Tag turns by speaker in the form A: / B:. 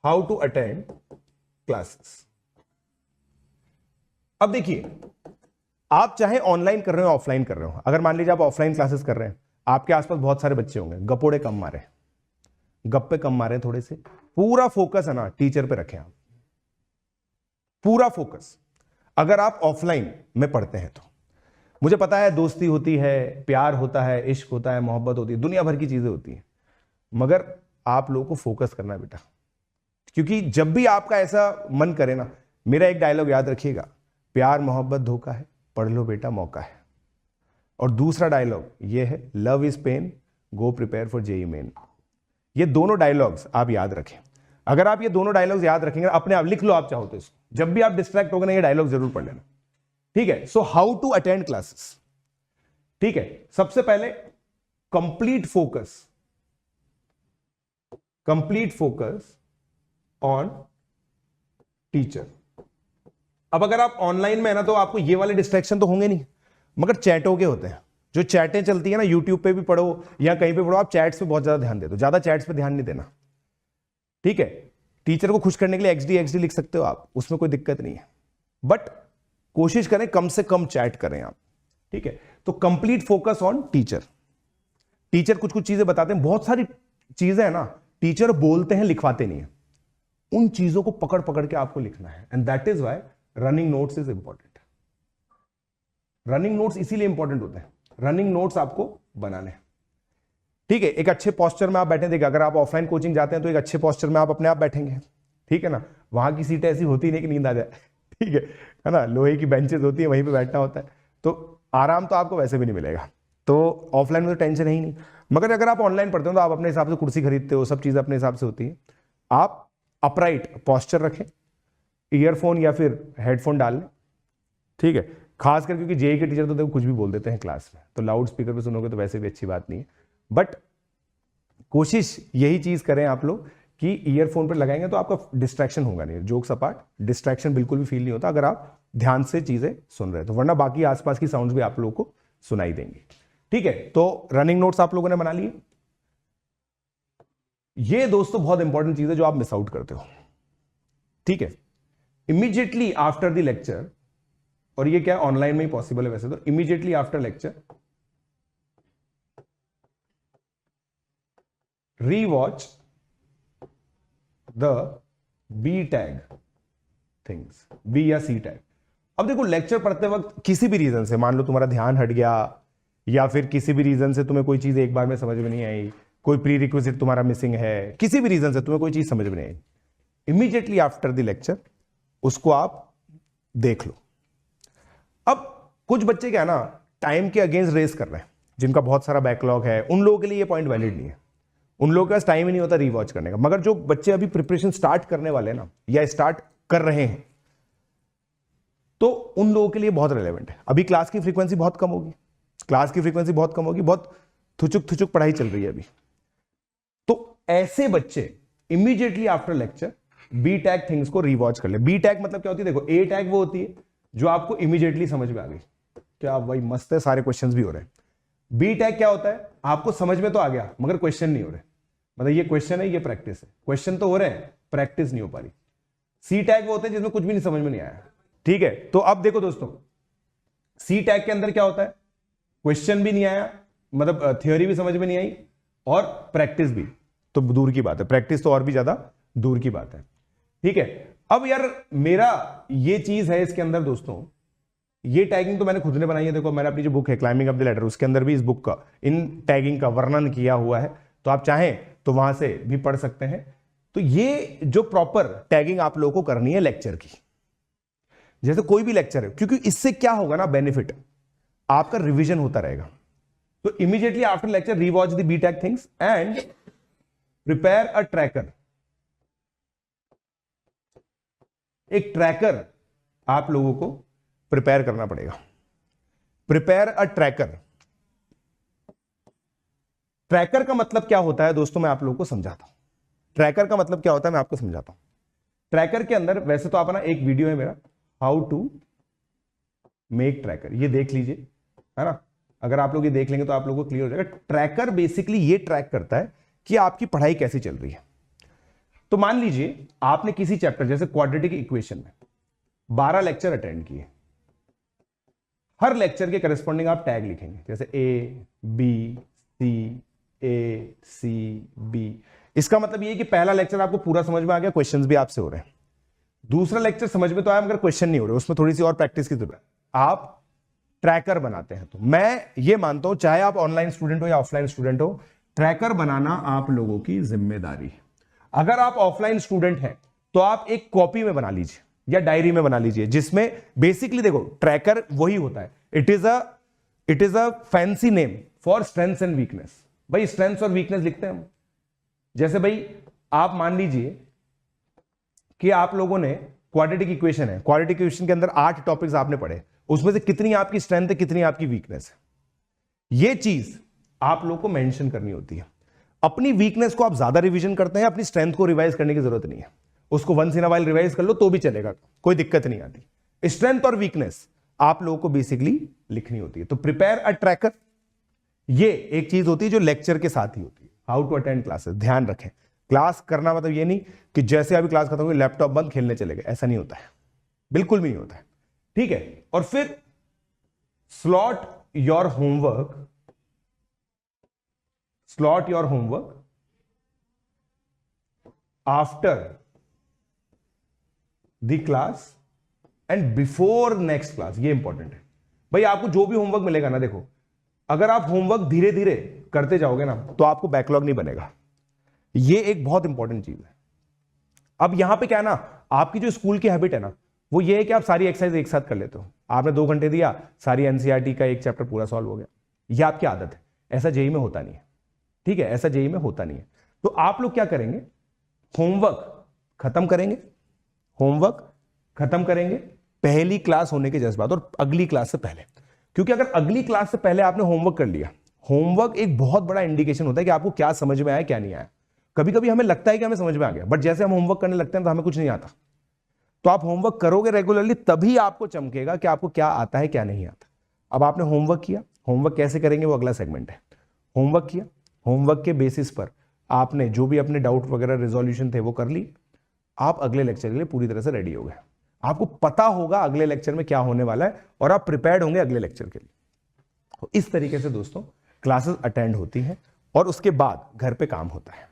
A: How to attend classes. अब देखिए, आप चाहे ऑनलाइन कर रहे हो ऑफलाइन कर रहे हो, अगर मान लीजिए आप ऑफलाइन क्लासेस कर रहे हैं, आपके आसपास बहुत सारे बच्चे होंगे, गपोड़े कम मारे, गप्पे कम मारे, थोड़े से पूरा फोकस है ना टीचर पे रखें आप, पूरा फोकस। अगर आप ऑफलाइन में पढ़ते हैं तो मुझे पता है दोस्ती होती है, प्यार होता है, इश्क होता है, मोहब्बत होती है, दुनिया भर की चीजें होती हैं, मगर आप लोगों को फोकस करना है बेटा। क्योंकि जब भी आपका ऐसा मन करे ना, मेरा एक डायलॉग याद रखिएगा, प्यार मोहब्बत धोखा है, पढ़ लो बेटा मौका है। और दूसरा डायलॉग ये है, love is pain, go prepare for JEE Main. ये दोनों डायलॉग्स आप याद रखें। अगर आप ये दोनों डायलॉग्स याद रखेंगे, अपने आप लिख लो आप चाहो तो इसको, जब भी आप डिस्ट्रैक्ट हो गए ना ये डायलॉग जरूर पढ़ लेना, ठीक है। So how to attend classes, ठीक है। सबसे पहले कंप्लीट फोकस ऑन टीचर। अब अगर आप ऑनलाइन में है ना तो आपको ये वाले डिस्ट्रैक्शन तो होंगे नहीं, मगर चैटों के होते हैं, जो चैटें चलती है ना, यूट्यूब पे भी पढ़ो या कहीं पे पढ़ो, आप चैट्स पे बहुत ज्यादा ध्यान दे दो, ज्यादा चैट्स पे ध्यान नहीं देना, ठीक है। टीचर को खुश करने के लिए एक्सडी लिख सकते हो आप, उसमें कोई दिक्कत नहीं है, बट कोशिश करें कम से कम चैट करें आप, ठीक है। तो complete focus on teacher. Teacher कुछ कुछ चीजें बताते हैं, बहुत सारी चीजें है ना टीचर बोलते हैं, लिखवाते नहीं है, उन चीजों को पकड़ पकड़ के आपको लिखना है, and that is why running notes is important. Running notes इसीलिए इंपॉर्टेंट होते हैं, रनिंग नोट्स आपको बनाने हैं, ठीक है। एक अच्छे पोस्चर में आप बैठे, देखिए अगर आप ऑफलाइन कोचिंग जाते हैं तो एक अच्छे पोस्चर में आप अपने आप बैठेंगे, ठीक है ना। वहां की सीटें ऐसी होती नहीं कि नींद आ जाए, ठीक है ना, लोहे की बेंचेस होती है, वहीं पे बैठना होता है, तो आराम तो आपको वैसे भी नहीं मिलेगा। तो ऑफलाइन में तो टेंशन है ही नहीं, मगर अगर आप ऑनलाइन पढ़ते हो तो आप अपने हिसाब से कुर्सी खरीदते हो, सब चीजें अपने हिसाब से होती है। आप अपराइट पोस्चर रखें, ईयरफोन या फिर हेडफोन डाल लें, ठीक है। खासकर क्योंकि जेईई के टीचर तो देखो कुछ भी बोल देते हैं क्लास में, तो लाउड स्पीकर पे सुनोगे तो वैसे भी अच्छी बात नहीं है, बट कोशिश यही चीज करें आप लोग कि ईयरफोन पर लगाएंगे तो आपका डिस्ट्रैक्शन होगा नहीं, जोक्स अपार्ट, डिस्ट्रैक्शन बिल्कुल भी फील नहीं होता अगर आप ध्यान से चीजें सुन रहे हैं तो, वरना बाकी आसपास की साउंड्स भी आप लोगों को सुनाई देंगे, ठीक है। तो रनिंग नोट्स आप लोगों ने बना लिए। ये दोस्तों बहुत इंपॉर्टेंट चीज है जो आप मिस आउट करते हो, ठीक है। इमीडिएटली आफ्टर द लेक्चर, और ये क्या ऑनलाइन में ही पॉसिबल है वैसे तो, immediately after lecture rewatch the B tag things, B या सी टैग। अब देखो लेक्चर पढ़ते वक्त किसी भी रीजन से, मान लो तुम्हारा ध्यान हट गया या फिर किसी भी रीजन से तुम्हें कोई चीज एक बार में समझ में नहीं आई, कोई प्री रिक्विजिट तुम्हारा मिसिंग है, किसी भी रीजन से तुम्हें कोई चीज समझ में नहीं आई, इमीडिएटली आफ्टर द लेक्चर उसको आप देख लो। अब कुछ बच्चे क्या है ना टाइम के अगेंस्ट रेस कर रहे हैं, जिनका बहुत सारा बैकलॉग है, उन लोगों के लिए ये पॉइंट वैलिड नहीं है, उन लोगों के पास टाइम ही नहीं होता रीवॉच करने का। मगर जो बच्चे अभी प्रिपरेशन स्टार्ट करने वाले हैं ना, या स्टार्ट कर रहे हैं, तो उन लोगों के लिए बहुत रेलेवेंट है। अभी क्लास की फ्रीक्वेंसी बहुत कम होगी, बहुत थुचुक पढ़ाई चल रही है अभी, तो ऐसे बच्चे immediately after lecture B tag things को रीवॉच कर ले। बी टैग मतलब क्या होती है, देखो ए टैग वो होती है जो आपको इमीडिएटली समझ में आ गई, क्या भाई मस्त है, सारे क्वेश्चंस भी हो रहे हैं। बी टैग क्या होता है, आपको समझ में तो आ गया मगर क्वेश्चन नहीं हो रहे, मतलब ये क्वेश्चन है, ये प्रैक्टिस है, क्वेश्चन तो हो रहे हैं, प्रैक्टिस नहीं हो पा रही। सी टैग वो होते हैं जिसमें कुछ भी नहीं समझ में नहीं आया, ठीक है। तो अब देखो दोस्तों, सी टैग के अंदर क्या होता है, क्वेश्चन भी नहीं आया, मतलब थ्योरी भी समझ में नहीं आई, और प्रैक्टिस भी तो दूर की बात है, प्रैक्टिस तो और भी ज्यादा दूर की बात है, ठीक है। अब यार मेरा ये चीज है इसके अंदर दोस्तों, ये टैगिंग तो मैंने खुद ने बनाई है, देखो मैंने अपनी जो बुक है क्लाइंबिंग अप द लैडर, उसके अंदर भी इस बुक का इन टैगिंग का वर्णन किया हुआ है, तो आप चाहें तो वहां से भी पढ़ सकते हैं। तो ये जो प्रॉपर टैगिंग आप लोगों को करनी है लेक्चर की, जैसे कोई भी लेक्चर है, क्योंकि इससे क्या होगा ना बेनिफिट, आपका रिवीजन होता रहेगा। तो immediately after lecture rewatch the B tag things and prepare a tracker. एक ट्रैकर आप लोगों को प्रिपेयर करना पड़ेगा, प्रिपेयर अ ट्रैकर। ट्रैकर का मतलब क्या होता है दोस्तों, मैं आप लोगों को समझाता हूं। ट्रैकर का मतलब क्या होता है मैं आपको समझाता हूं। ट्रैकर के अंदर वैसे तो अपना एक वीडियो है मेरा, हाउ टू मेक ट्रैकर, ये देख लीजिए, है ना। अगर आप लोग ये देख लेंगे तो आप लोगों को क्लियर हो जाएगा। ट्रैकर बेसिकली ये ट्रैक करता है कि आपकी पढ़ाई कैसी चल रही है। तो मान लीजिए आपने किसी चैप्टर जैसे क्वाड्रेटिक इक्वेशन में 12 लेक्चर अटेंड किए, हर लेक्चर के करस्पॉन्डिंग आप टैग लिखेंगे, जैसे ए बी सी बी। इसका मतलब ये है कि पहला लेक्चर आपको पूरा समझ में आ गया, क्वेश्चंस भी आपसे हो रहे हैं। दूसरा लेक्चर समझ में तो आया मगर क्वेश्चन नहीं हो रहे, उसमें थोड़ी सी और प्रैक्टिस की जरूरत है। आप ट्रैकर बनाते हैं, तो मैं ये मानता हूं चाहे आप ऑनलाइन स्टूडेंट हो या ऑफलाइन स्टूडेंट हो, ट्रैकर बनाना आप लोगों की जिम्मेदारी है। अगर आप ऑफलाइन स्टूडेंट हैं तो आप एक कॉपी में बना लीजिए या डायरी में बना लीजिए, जिसमें बेसिकली देखो ट्रैकर वही होता है, it is a fancy name for strengths and weakness. भाई स्ट्रेंथ्स और वीकनेस लिखते हैं हम। जैसे भाई आप मान लीजिए कि आप लोगों ने क्वाड्रेटिक इक्वेशन है, क्वाड्रेटिक इक्वेशन के अंदर 8 टॉपिक्स आपने पढ़े, उसमें से कितनी आपकी स्ट्रेंथ है, कितनी आपकी वीकनेस है, ये चीज आप लोगों को मेंशन करनी होती है। अपनी वीकनेस को आप ज्यादा रिवीजन करते हैं, अपनी स्ट्रेंथ को रिवाइज करने की जरूरत नहीं है। उसको once in a while revise कर लो तो भी चलेगा, कोई दिक्कत नहीं आती। स्ट्रेंथ और वीकनेस आप लोगों को बेसिकली लिखनी होती है। तो प्रिपेयर अ ट्रैकर, ये एक चीज होती है जो लेक्चर के साथ ही होती है। हाउ टू अटेंड क्लासेस, ध्यान रखें, क्लास करना मतलब ये नहीं कि जैसे अभी क्लास खत्म हुई लैपटॉप बंद खेलने चले गए, ऐसा नहीं होता है, बिल्कुल भी नहीं होता है, ठीक है। और फिर slot your homework after the class and before next class. ये इंपॉर्टेंट है भाई। आपको जो भी होमवर्क मिलेगा ना, देखो अगर आप होमवर्क धीरे धीरे करते जाओगे ना तो आपको बैकलॉग नहीं बनेगा। ये एक बहुत इंपॉर्टेंट चीज है। अब यहां पे क्या है ना, आपकी जो स्कूल की हैबिट है ना, वो ये है कि आप सारी एक्सरसाइज एक साथ कर लेते हो। आपने 2 घंटे दिया, सारी एनसीईआरटी का एक चैप्टर पूरा सॉल्व हो गया। ये आपकी आदत है, ऐसा जेईई में होता नहीं है, ठीक है, ऐसा जेईई में होता नहीं है। तो आप लोग क्या करेंगे, होमवर्क खत्म करेंगे पहली क्लास होने के जज्बात और अगली क्लास से पहले। क्योंकि अगर अगली क्लास से पहले आपने होमवर्क कर लिया, होमवर्क एक बहुत बड़ा इंडिकेशन होता है कि आपको क्या समझ में आया क्या नहीं आया। कभी कभी हमें लगता है कि हमें समझ में आ गया, बट जैसे हम होमवर्क करने लगते हैं तो हमें कुछ नहीं आता। तो आप होमवर्क करोगे रेगुलरली, तभी आपको चमकेगा कि आपको क्या आता है क्या नहीं आता। अब आपने होमवर्क किया, होमवर्क कैसे करेंगे वो अगला सेगमेंट है। होमवर्क किया, होमवर्क के बेसिस पर आपने जो भी अपने डाउट वगैरह रिजोल्यूशन थे वो कर ली, आप अगले लेक्चर के लिए पूरी तरह से रेडी हो गए। आपको पता होगा अगले लेक्चर में क्या होने वाला है और आप प्रिपेयर्ड होंगे अगले लेक्चर के लिए। तो इस तरीके से दोस्तों क्लासेस अटेंड होती हैं और उसके बाद घर पे काम होता है।